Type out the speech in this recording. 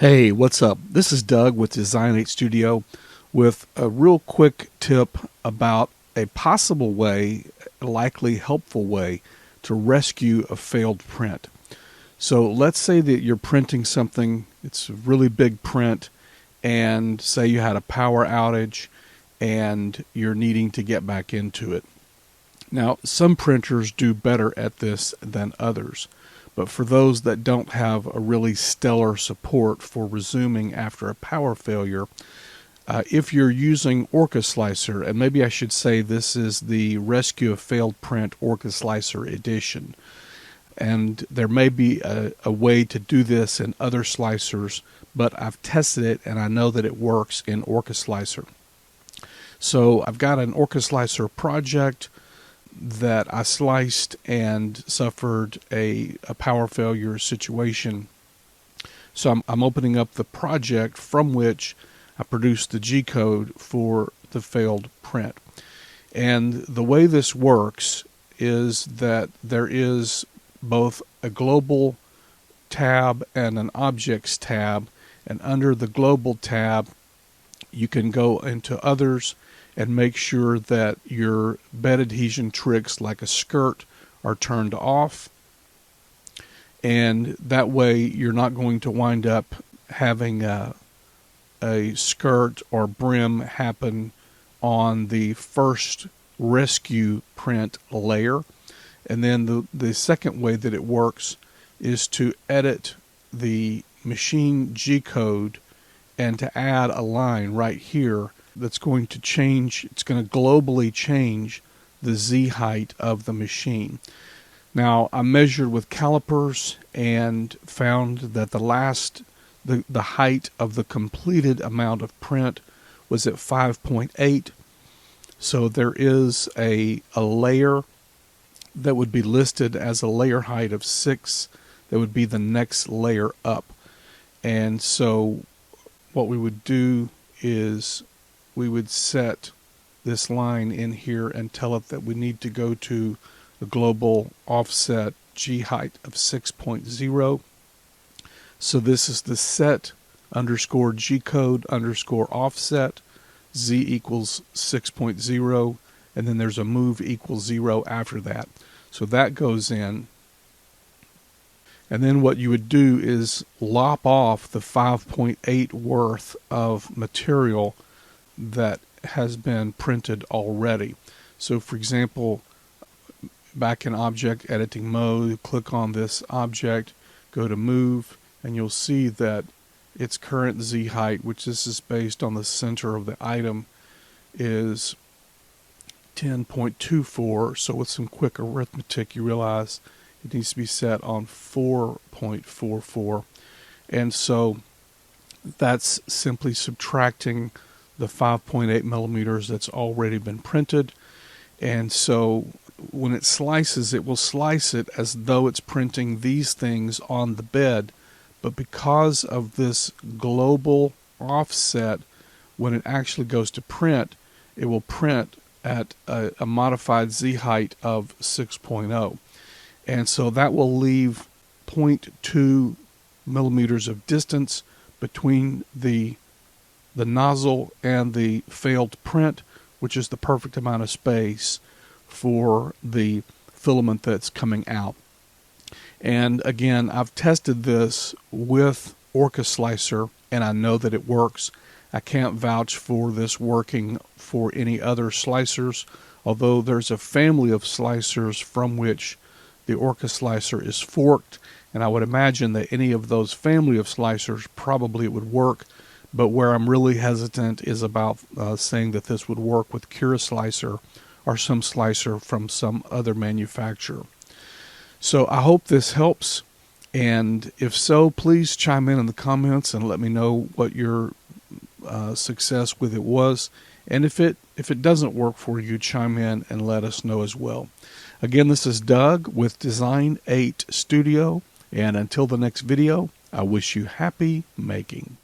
Hey, what's up? This is Doug with Design 8 Studio with a real quick tip about a possible way, a likely helpful way to rescue a failed print. So let's say that you're printing something, it's a really big print, and say you had a power outage and you're needing to get back into it. Now, some printers do better at this than others. But for those that don't have a really stellar support for resuming after a power failure, if you're using OrcaSlicer, and maybe I should say this is the Rescue a Failed Print OrcaSlicer edition, and there may be a way to do this in other slicers, but I've tested it and I know that it works in OrcaSlicer. So I've got an OrcaSlicer project that I sliced and suffered a power failure situation. So I'm opening up the project from which I produced the G-code for the failed print. And the way this works is that there is both a global tab and an objects tab, and under the global tab you can go into others and make sure that your bed adhesion tricks like a skirt are turned off, and that way you're not going to wind up having a skirt or brim happen on the first rescue print layer. And then the second way that it works is to edit the machine G-code and to add a line right here that's going to change, it's going to globally change the Z height of the machine. Now, I measured with calipers and found that the height of the completed amount of print was at 5.8. So there is a layer that would be listed as a layer height of 6. That would be the next layer up. And so what we would do is we would set this line in here and tell it that we need to go to a global offset G height of 6.0. So this is the set underscore G code underscore offset Z equals 6.0, and then there's a move equals 0 after that. So that goes in. And then what you would do is lop off the 5.8 worth of material that has been printed already. So for example, back in object editing mode, click on this object, go to move, and you'll see that its current Z height, which this is based on the center of the item, is 10.24. So with some quick arithmetic, you realize it needs to be set on 4.44. And so that's simply subtracting the 5.8 millimeters that's already been printed. And so when it slices, it will slice it as though it's printing these things on the bed, but because of this global offset, when it actually goes to print, it will print at a modified Z height of 6.0. And so that will leave 0.2 millimeters of distance between the nozzle and the failed print, which is the perfect amount of space for the filament that's coming out. And again, I've tested this with OrcaSlicer and I know that it works. I can't vouch for this working for any other slicers, although there's a family of slicers from which the OrcaSlicer is forked, and I would imagine that any of those family of slicers probably it would work. But where I'm really hesitant is about saying that this would work with CoreXY or some slicer from some other manufacturer. So I hope this helps, and if so, please chime in the comments and let me know what your success with it was. And if it doesn't work for you, chime in and let us know as well. Again, this is Doug with Design 8 Studio, and until the next video, I wish you happy making.